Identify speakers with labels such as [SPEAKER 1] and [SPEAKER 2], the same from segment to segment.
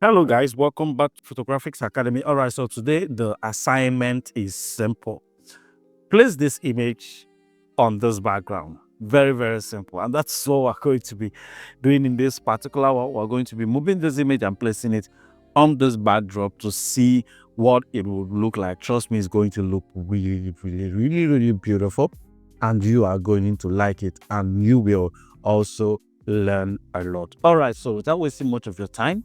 [SPEAKER 1] Hello guys, welcome back to Photographics Academy. All right, so today the assignment is simple. Place this image on this background. Very, very simple. And that's what we're going to be doing in this particular one. We're going to be moving this image and placing it on this backdrop to see what it would look like. Trust me, it's going to look really, really, really, really beautiful. And you are going to like it. And you will also learn a lot. All right, so without wasting much of your time,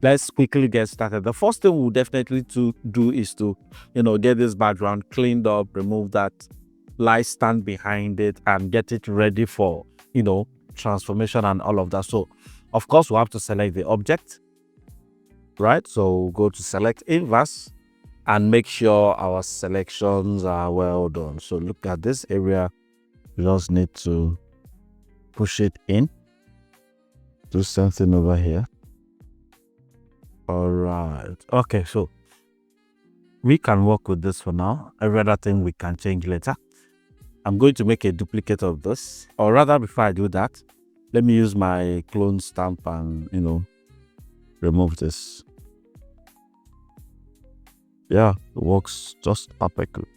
[SPEAKER 1] let's quickly get started. The first thing we'll definitely do is to, get this background cleaned up, remove that light stand behind it, and get it ready for, transformation and all of that. So, of course, we'll have to select the object, right? So go to select inverse and make sure our selections are well done. So look at this area. You just need to push it in. Do something over here. All right. Okay, so we can work with this for now. Every other thing we can change later. I'm going to make a duplicate of this. Or rather, before I do that, let me use my clone stamp and, remove this. Yeah, it works just perfectly.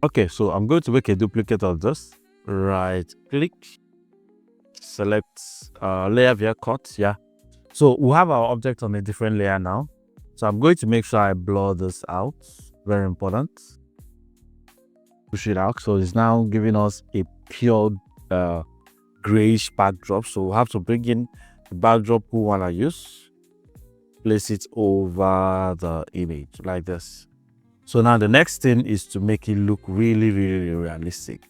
[SPEAKER 1] Okay, so I'm going to make a duplicate of this. Right click, select layer via cut. Yeah. So we have our object on a different layer now. So I'm going to make sure I blur this out. Very important. Push it out. So it's now giving us a pure grayish backdrop. So we'll have to bring in the backdrop we want to use. Place it over the image like this. So now the next thing is to make it look really, really realistic,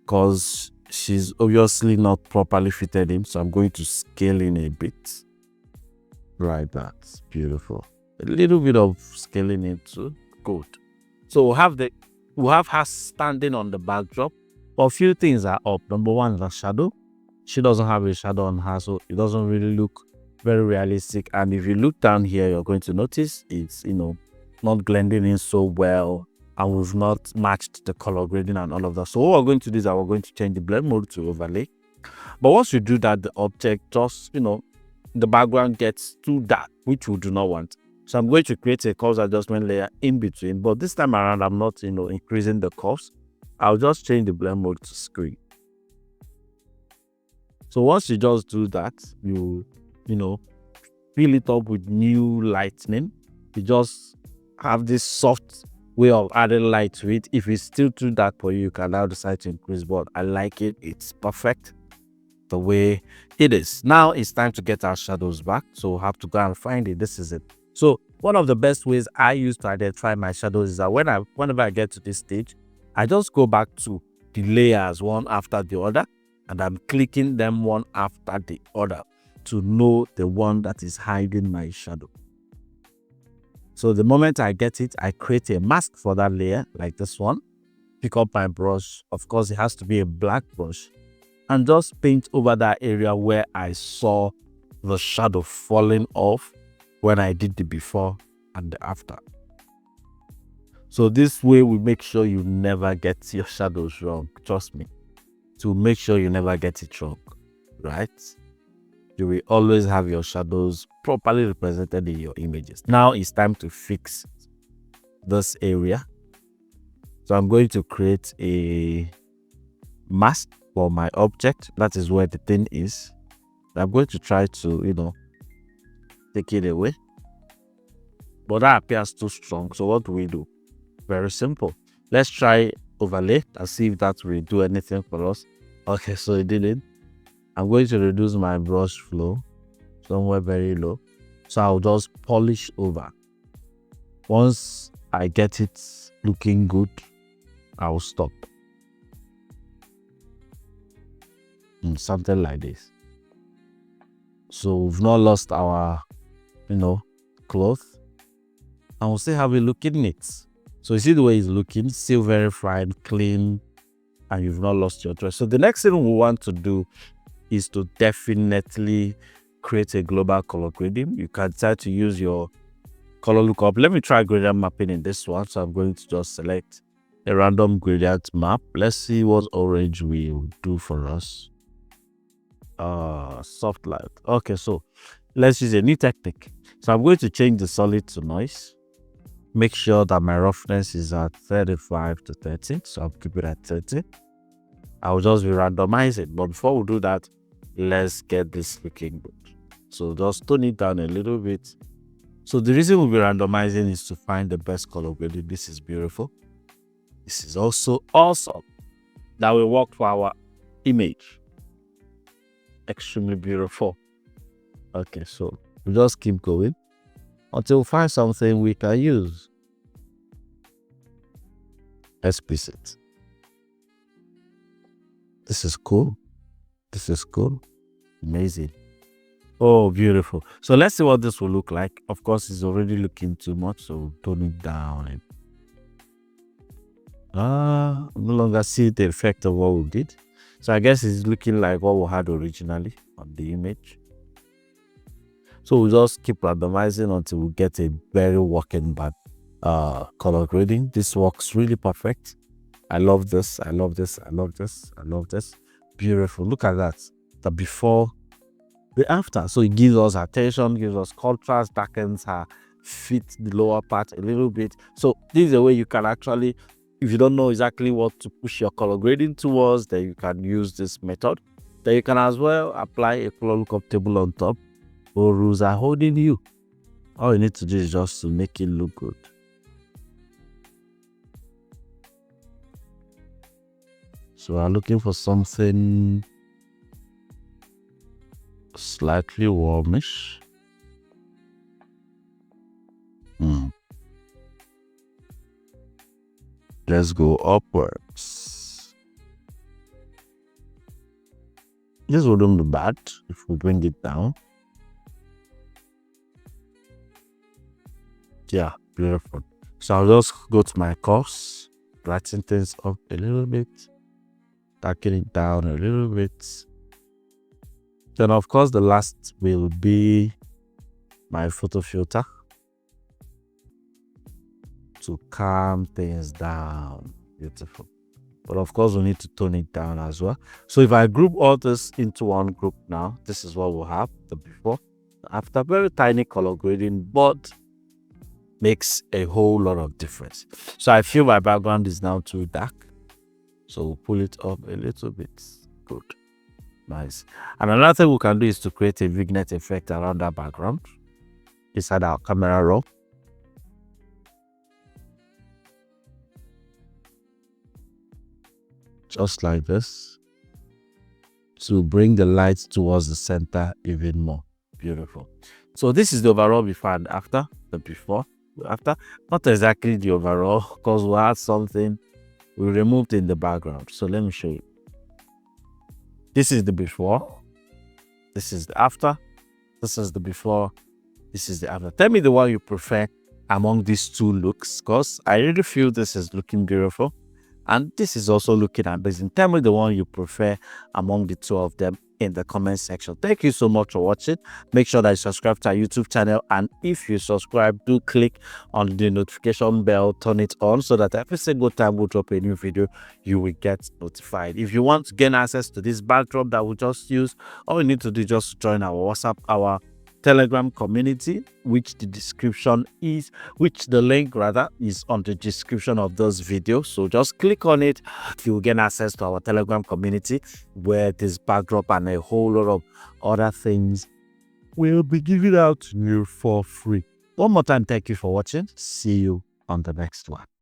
[SPEAKER 1] because she's obviously not properly fitted in. So I'm going to scale in a bit. Right, that's beautiful. A little bit of scaling in too. Good. So we'll have her standing on the backdrop. But a few things are up. Number one, the shadow. She doesn't have a shadow on her, so it doesn't really look very realistic. And if you look down here, you're going to notice it's not blending in so well, and we've not matched the color grading and all of that. So what we're going to do is that we're going to change the blend mode to overlay. But once you do that, the object just the background gets too dark, which we do not want. So I'm going to create a curves adjustment layer in between, but this time around I'm not increasing the curves. I'll just change the blend mode to screen. So once you just do that, you fill it up with new lightning. You just have this soft way of adding light to it. If it's still too dark for you, you can now decide to increase, but I like it. It's perfect the way it is. Now it's time to get our shadows back. So we'll have to go and find it. This is it. So one of the best ways I use to identify my shadows is that whenever I get to this stage, I just go back to the layers one after the other, and I'm clicking them one after the other to know the one that is hiding my shadow. So the moment I get it, I create a mask for that layer like this one. Pick up my brush. Of course, it has to be a black brush. And just paint over that area where I saw the shadow falling off when I did the before and the after. So this way we make sure you never get your shadows wrong. Trust me. To make sure you never get it wrong, right? You will always have your shadows properly represented in your images. Now it's time to fix this area. So I'm going to create a mask for my object. That is where the thing is. I'm going to try to, take it away. But that appears too strong. So what do we do? Very simple. Let's try overlay and see if that will do anything for us. Okay, so it didn't. I'm going to reduce my brush flow somewhere very low. So I'll just polish over. Once I get it looking good, I'll stop. Something like this. So we've not lost our, cloth. And we'll see how we look in it. So you see the way it's looking, still very fine, clean, and you've not lost your dress. So the next thing we want to do is to definitely create a global color grading. You can decide to use your color lookup. Let me try gradient mapping in this one. So I'm going to just select a random gradient map. Let's see what orange will do for us. soft light. Okay, so let's use a new technique. So I'm going to change the solid to noise. Make sure that my roughness is at 35 to 30. So I'll keep it at 30. I'll just be randomizing. But before we do that, let's get this looking good. So just tone it down a little bit. So the reason we'll be randomizing is to find the best color grading. This is beautiful. This is also awesome. That will work for our image. Extremely beautiful. Okay, so we just keep going until we find something we can use. Explicit. This is cool. This is cool. Amazing. Oh, beautiful. So let's see what this will look like. Of course, it's already looking too much, so tone it down. No longer see the effect of what we did. So I guess it's looking like what we had originally on the image. So we'll just keep randomizing until we get a very working bad color grading. This works really perfect. I love this. I love this. I love this. I love this. Beautiful. Look at that. The before, the after. So it gives us attention, gives us contrast, darkens her feet, the lower part a little bit. So this is a way you can actually, if you don't know exactly what to push your color grading towards, then you can use this method. Then you can as well apply a color lookup table on top. All rules are holding you. All you need to do is just to make it look good. So I'm looking for something slightly warmish. Let's go upwards. This wouldn't be bad if we bring it down. Yeah, beautiful. So I'll just go to my course, brighten things up a little bit, darken it down a little bit. Then of course the last will be my photo filter to calm things down. Beautiful. But of course we need to tone it down as well. So if I group all this into one group now, this is what we'll have, the before, after. Very tiny color grading, but makes a whole lot of difference. So I feel my background is now too dark, so we'll pull it up a little bit. Good. Nice. And another thing we can do is to create a vignette effect around that background inside our camera raw. Just like this, to bring the light towards the center even more. Beautiful. So this is the overall before and after. The before, after, not exactly the overall, because we had something we removed in the background. So let me show you. This is the before, this is the after, this is the before, this is the after. Tell me the one you prefer among these two looks, because I really feel this is looking beautiful and this is also looking amazing. Tell me the one you prefer among the two of them in the comment section. Thank you so much for watching. Make sure that you subscribe to our YouTube channel, and if you subscribe, do click on the notification bell, turn it on, so that every single time we drop a new video, you will get notified. If you want to gain access to this backdrop that we just used, all you need to do is just join our WhatsApp, our Telegram community, which the link rather is on the description of this video. So just click on it. You will get access to our Telegram community, where this backdrop and a whole lot of other things will be given out to you for free. One more time, thank you for watching. See you on the next one.